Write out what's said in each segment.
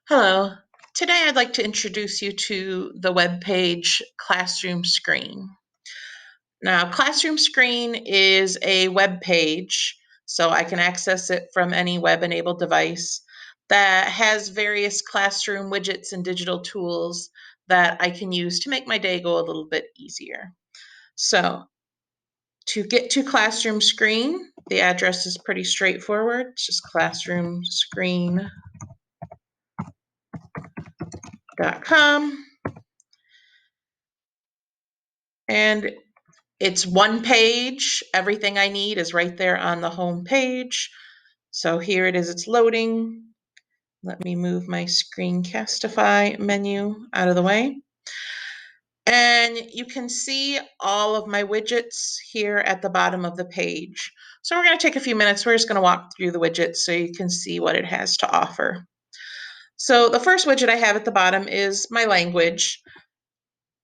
Hello. Today I'd like to introduce you to the webpage Classroom Screen. Now, Classroom Screen is a web page, so I can access it from any web-enabled device that has various classroom widgets and digital tools that I can use to make my day go a little bit easier. So, to get to Classroom Screen, the address is pretty straightforward. It's just classroomscreen.com. And it's one page. Everything I need is right there on the home page. So here it is, it's loading. Let me move my Screencastify menu out of the way. And you can see all of my widgets here at the bottom of the page. So we're going to take a few minutes. We're just going to walk through the widgets so you can see what it has to offer. So the first widget I have at the bottom is my language.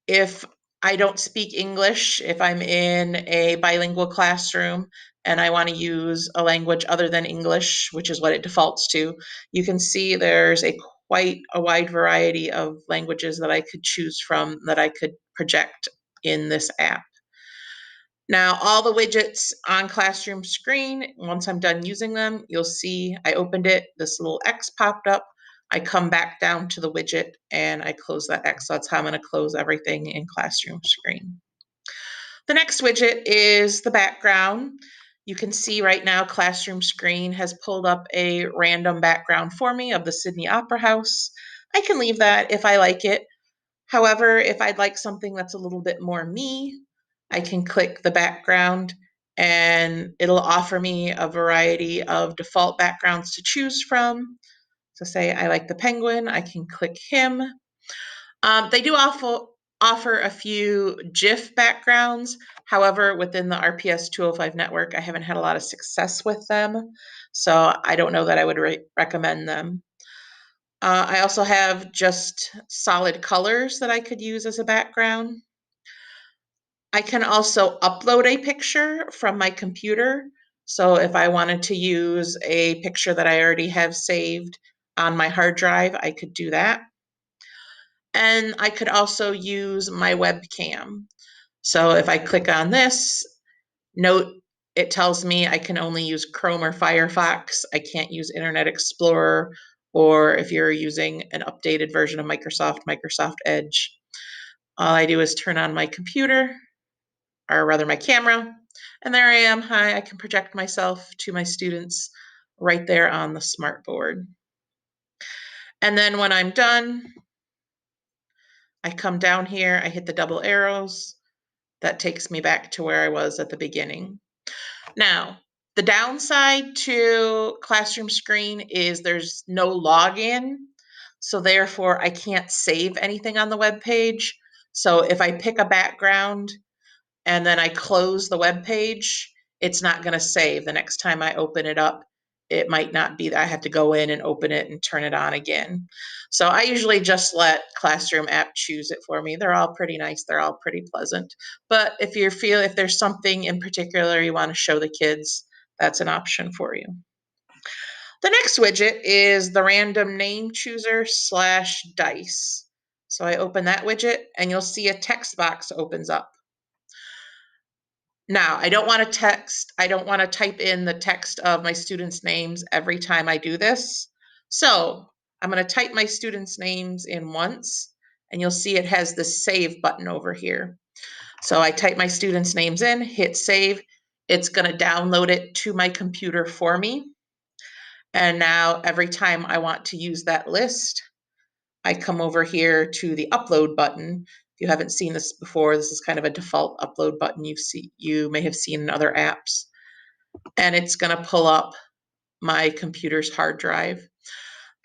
If I don't speak English, if I'm in a bilingual classroom and I want to use a language other than English, which is what it defaults to, you can see there's quite a wide variety of languages that I could choose from that I could project in this app. Now, all the widgets on Classroom Screen, once I'm done using them, you'll see I opened it, this little X popped up. I come back down to the widget and I close that X. So that's how I'm going to close everything in Classroom Screen. The next widget is the background. You can see right now Classroom Screen has pulled up a random background for me of the Sydney Opera House. I can leave that if I like it. However, if I'd like something that's a little bit more me, I can click the background and it'll offer me a variety of default backgrounds to choose from. So say I like the penguin, I can click him. They do offer a few GIF backgrounds. However, within the RPS 205 network, I haven't had a lot of success with them. So I don't know that I would recommend them. I also have just solid colors that I could use as a background. I can also upload a picture from my computer. So if I wanted to use a picture that I already have saved on my hard drive, I could do that. And I could also use my webcam. So if I click on this, note it tells me I can only use Chrome or Firefox. I can't use Internet Explorer, or if you're using an updated version of Microsoft Edge. All I do is turn on my computer, or rather my camera, and there I am. Hi, I can project myself to my students right there on the smartboard. And then when I'm done, I come down here, I hit the double arrows. That takes me back to where I was at the beginning. Now, the downside to Classroom Screen is there's no login, so therefore I can't save anything on the web page. So if I pick a background and then I close the web page, it's not going to save. The next time I open it up, it might not be that I have to go in and open it and turn it on again. So I usually just let Classroom app choose it for me. They're all pretty nice. They're all pretty pleasant. But if there's something in particular you want to show the kids, that's an option for you. The next widget is the random name chooser / dice. So I open that widget and you'll see a text box opens up. Now, I don't want to type in the text of my students' names every time I do this. So I'm going to type my students' names in once, and you'll see it has the save button over here. So I type my students' names in, hit save. It's going to download it to my computer for me. And now every time I want to use that list, I come over here to the upload button. If you haven't seen this before, this is kind of a default upload button you may have seen in other apps. And it's going to pull up my computer's hard drive.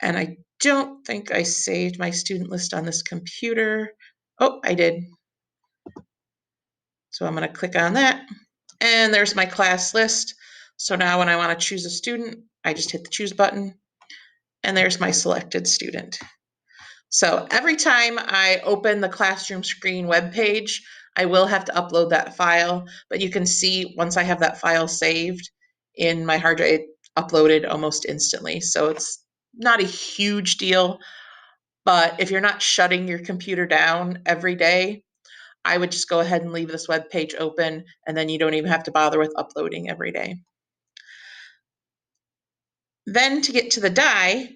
And I don't think I saved my student list on this computer. Oh, I did. So I'm going to click on that. And there's my class list. So now when I want to choose a student, I just hit the choose button. And there's my selected student. So every time I open the Classroom Screen web page, I will have to upload that file, but you can see once I have that file saved in my hard drive, it uploaded almost instantly. So it's not a huge deal. But if you're not shutting your computer down every day, I would just go ahead and leave this web page open, and then you don't even have to bother with uploading every day. Then to get to the die,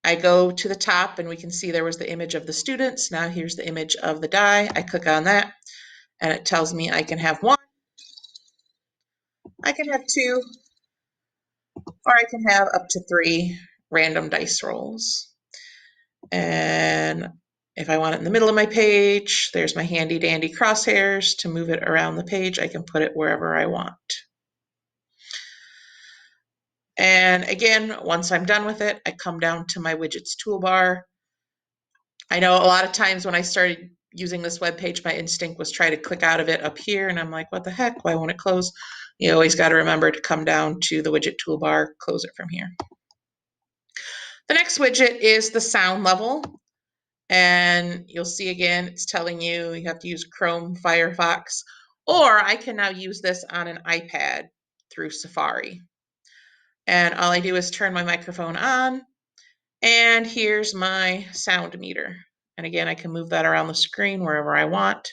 I go to the top and we can see there was the image of the students. Now here's the image of the die. I click on that and it tells me I can have 1, I can have 2, or I can have up to 3 random dice rolls. And if I want it in the middle of my page, there's my handy dandy crosshairs to move it around the page. I can put it wherever I want. And again, once I'm done with it, I come down to my widgets toolbar. I know a lot of times when I started using this web page, my instinct was try to click out of it up here, and I'm like, what the heck? Why won't it close? You always got to remember to come down to the widget toolbar, close it from here. The next widget is the sound level. And you'll see again, it's telling you you have to use Chrome, Firefox, or I can now use this on an iPad through Safari. And all I do is turn my microphone on, and here's my sound meter. And again, I can move that around the screen wherever I want.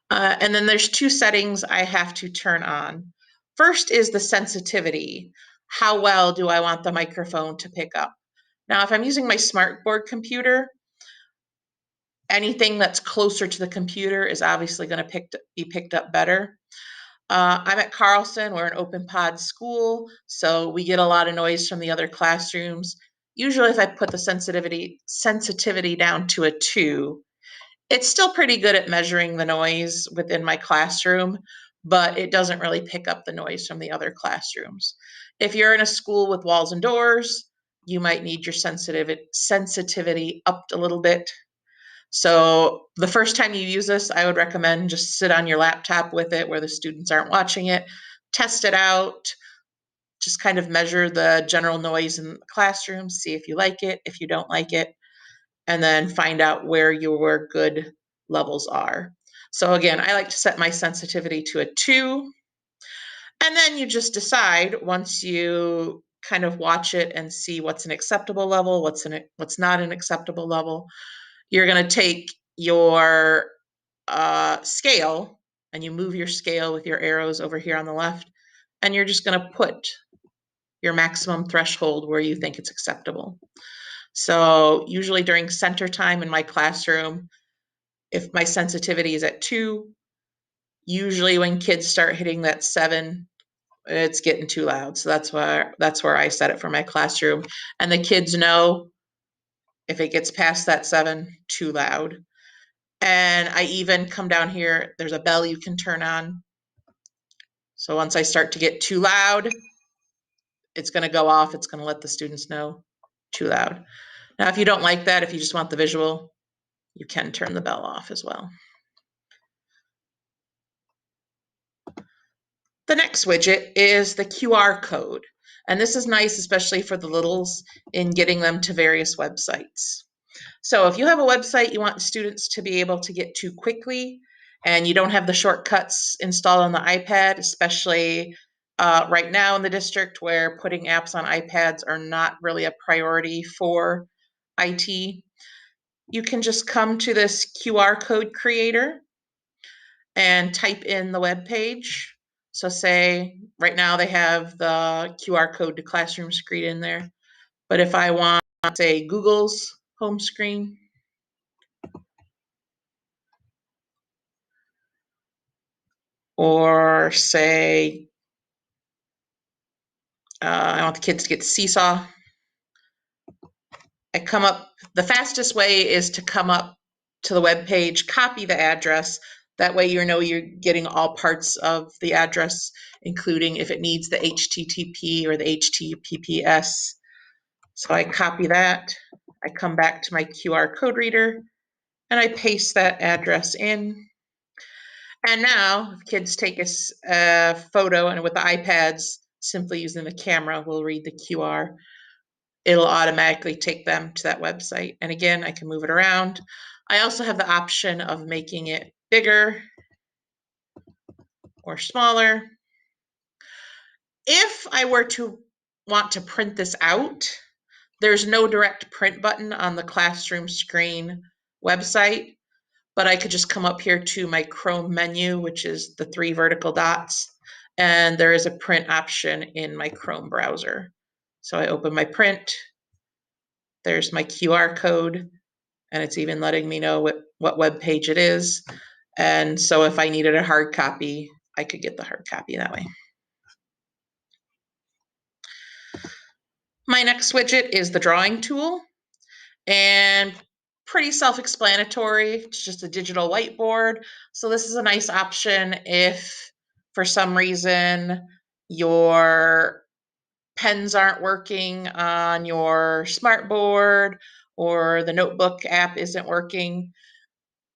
And then there's 2 settings I have to turn on. First is the sensitivity. How well do I want the microphone to pick up? Now, if I'm using my smartboard computer, anything that's closer to the computer is obviously going to be picked up better. I'm at Carlson. We're an open pod school, so we get a lot of noise from the other classrooms. Usually if I put the sensitivity down to a 2, it's still pretty good at measuring the noise within my classroom, but it doesn't really pick up the noise from the other classrooms. If you're in a school with walls and doors, you might need your sensitivity upped a little bit. So the first time you use this, I would recommend just sit on your laptop with it where the students aren't watching it, test it out, just kind of measure the general noise in the classroom, see if you like it, if you don't like it, and then find out where your good levels are. So again, I like to set my sensitivity to a 2, and then you just decide once you kind of watch it and see what's an acceptable level, what's not an acceptable level. You're going to take your scale, and you move your scale with your arrows over here on the left, and you're just going to put your maximum threshold where you think it's acceptable. So usually during center time in my classroom, if my sensitivity is at 2, usually when kids start hitting that 7, it's getting too loud. So that's where I set it for my classroom. And the kids know if it gets past that 7, too loud. And I even come down here, there's a bell you can turn on. So once I start to get too loud, it's going to go off. It's going to let the students know too loud. Now, if you don't like that, if you just want the visual, you can turn the bell off as well. The next widget is the QR code. And this is nice, especially for the littles, in getting them to various websites. So if you have a website you want students to be able to get to quickly, and you don't have the shortcuts installed on the iPad, especially right now in the district where putting apps on iPads are not really a priority for IT, you can just come to this QR code creator and type in the web page. So say right now they have the QR code to classroom screen in there. But if I want, say, Google's home screen, or say I want the kids to get Seesaw, I come up, the fastest way is to come up to the web page, copy the address. That way you know you're getting all parts of the address, including if it needs the HTTP or the HTTPS. So I copy that, I come back to my QR code reader, and I paste that address in. And now, if kids take a photo, and with the iPads, simply using the camera, we'll read the QR. It'll automatically take them to that website. And again, I can move it around. I also have the option of making it bigger or smaller. If I were to want to print this out, There's no direct print button on the classroom screen website, but I could just come up here to my Chrome menu, which is the 3 vertical dots, and there is a print option in my Chrome browser. So I open my print, there's my QR code, and it's even letting me know what web page it is. And so if I needed a hard copy, I could get the hard copy that way. My next widget is the drawing tool, and pretty self-explanatory. It's just a digital whiteboard. So this is a nice option if for some reason your pens aren't working on your smartboard or the notebook app isn't working.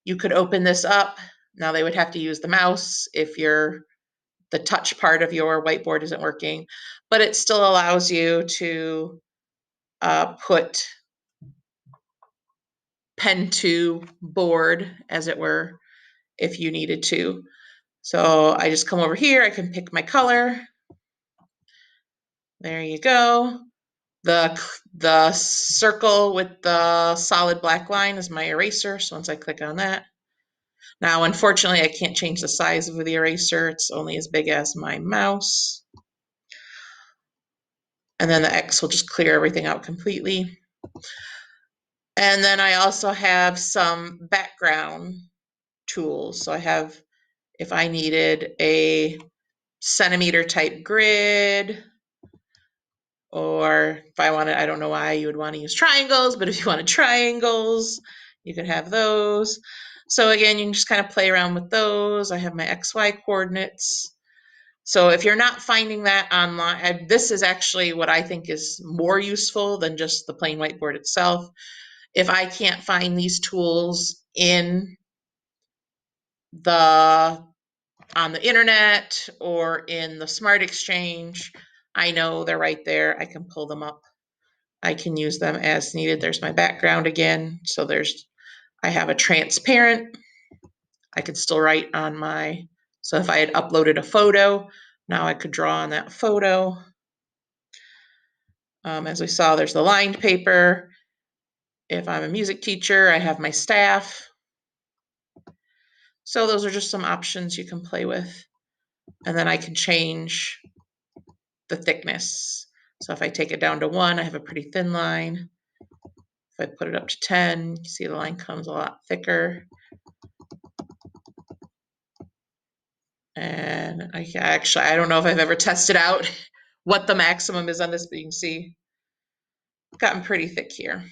You could open this up. Now they would have to use the mouse if the touch part of your whiteboard isn't working, but it still allows you to put pen to board, as it were, if you needed to. So I just come over here, I can pick my color. There you go. The circle with the solid black line is my eraser, so once I click on that. Now, unfortunately, I can't change the size of the eraser. It's only as big as my mouse. And then the X will just clear everything out completely. And then I also have some background tools. So I have, if I needed a centimeter type grid, or if I wanted, I don't know why you would want to use triangles, but if you wanted triangles, you could have those. So again, you can just kind of play around with those. I have my XY coordinates. So if you're not finding that online, this is actually what I think is more useful than just the plain whiteboard itself. If I can't find these tools on the internet or in the Smart Exchange, I know they're right there. I can pull them up. I can use them as needed. There's my background again. So I have a transparent. I could still write on so if I had uploaded a photo, now I could draw on that photo. As we saw, there's the lined paper. If I'm a music teacher, I have my staff. So those are just some options you can play with. And then I can change the thickness. So if I take it down to 1, I have a pretty thin line. If I put it up to 10, you see the line comes a lot thicker. And I don't know if I've ever tested out what the maximum is on this, but you can see it's gotten pretty thick here.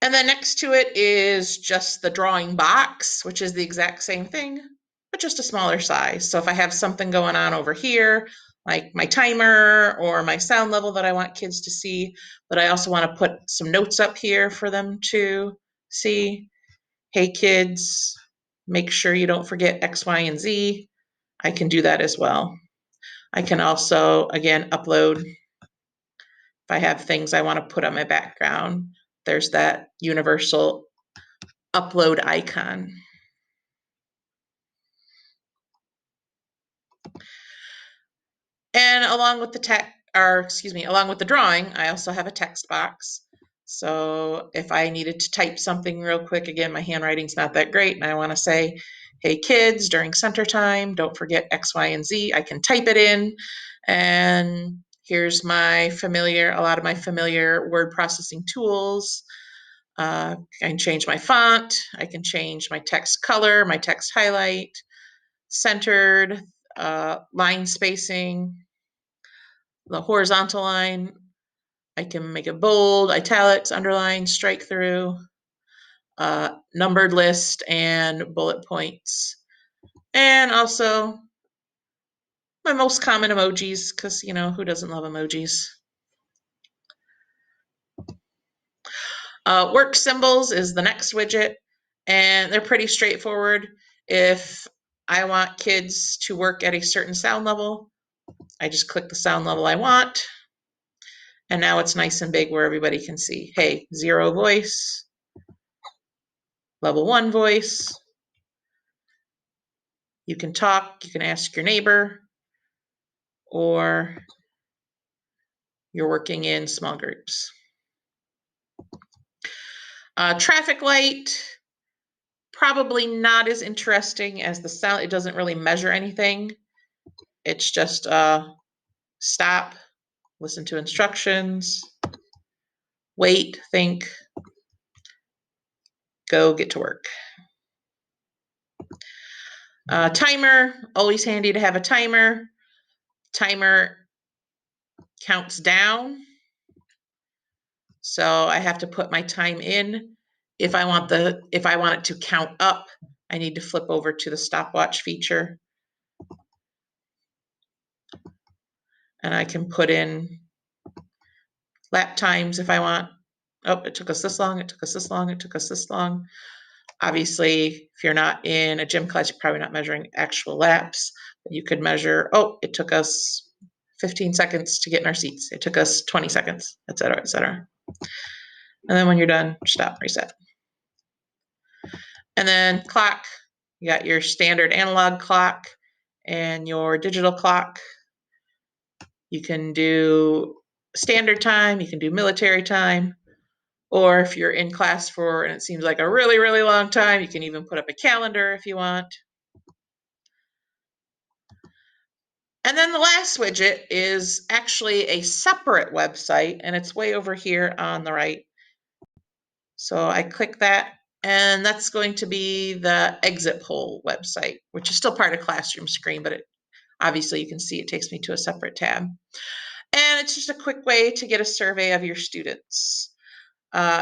And then next to it is just the drawing box, which is the exact same thing, but just a smaller size. So if I have something going on over here, like my timer or my sound level that I want kids to see, but I also want to put some notes up here for them to see. Hey kids, make sure you don't forget X, Y, and Z. I can do that as well. I can also, again, upload. If I have things I want to put on my background, there's that universal upload icon. And along with along with the drawing, I also have a text box. So if I needed to type something real quick, again, my handwriting's not that great, and I want to say, hey kids, during center time, don't forget X, Y, and Z, I can type it in. And here's a lot of my familiar word processing tools. I can change my font. I can change my text color, my text highlight, centered, line spacing, the horizontal line. I can make it bold, italics, underline, strike through, numbered list, and bullet points. And also my most common emojis, because, who doesn't love emojis? Work symbols is the next widget, and they're pretty straightforward. If I want kids to work at a certain sound level, I just click the sound level I want, and now it's nice and big where everybody can see. Hey, 0 voice, level 1 voice. You can talk, you can ask your neighbor, or you're working in small groups. Traffic light, probably not as interesting as the sound. It doesn't really measure anything. It's just stop, listen to instructions, wait, think, go, get to work. Timer, always handy to have a timer. Timer counts down. So I have to put my time in. If I want it to count up, I need to flip over to the stopwatch feature. And I can put in lap times if I want. Oh, it took us this long, it took us this long, it took us this long. Obviously, if you're not in a gym class, you're probably not measuring actual laps, but you could measure, oh, it took us 15 seconds to get in our seats. It took us 20 seconds, et cetera, et cetera. And then when you're done, stop, reset. And then clock, you got your standard analog clock and your digital clock. You can do standard time, you can do military time, or if you're in class for, and it seems like a really, really long time, you can even put up a calendar if you want. And then the last widget is actually a separate website, and it's way over here on the right. So I click that, and that's going to be the exit poll website, which is still part of Classroom Screen, but obviously you can see it takes me to a separate tab. And it's just a quick way to get a survey of your students.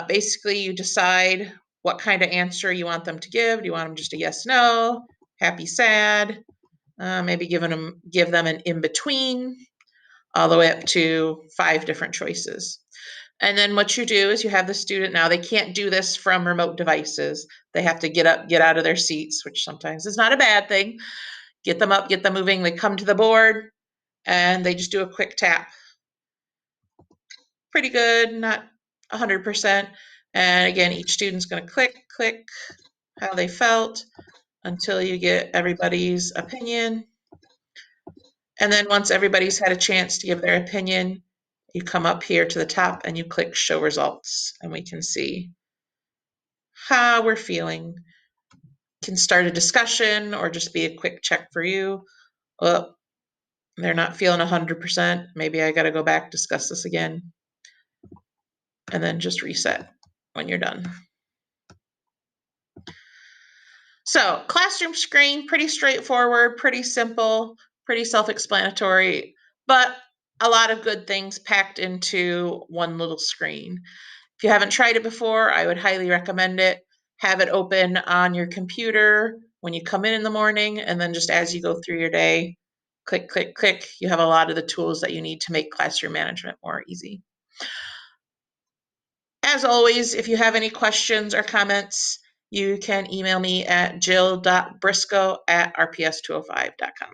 Basically, you decide what kind of answer you want them to give. Do you want them just a yes, no, happy, sad? Maybe give them an in-between, all the way up to 5 different choices. And then what you do is you have the student, now they can't do this from remote devices. They have to get up, get out of their seats, which sometimes is not a bad thing. Get them up, get them moving. They come to the board and they just do a quick tap. Pretty good, not 100%. And again, each student's going to click how they felt until you get everybody's opinion. And then once everybody's had a chance to give their opinion, you come up here to the top and you click show results, and we can see how we're feeling. Can start a discussion or just be a quick check for you. Well, they're not feeling 100%. Maybe I got to go back, discuss this again, and then just reset when you're done. So Classroom Screen, pretty straightforward, pretty simple, pretty self-explanatory, but a lot of good things packed into one little screen. If you haven't tried it before, I would highly recommend it. Have it open on your computer when you come in the morning, and then just as you go through your day, click, click, click. You have a lot of the tools that you need to make classroom management more easy. As always, if you have any questions or comments, you can email me at jill.briscoe@rps205.com.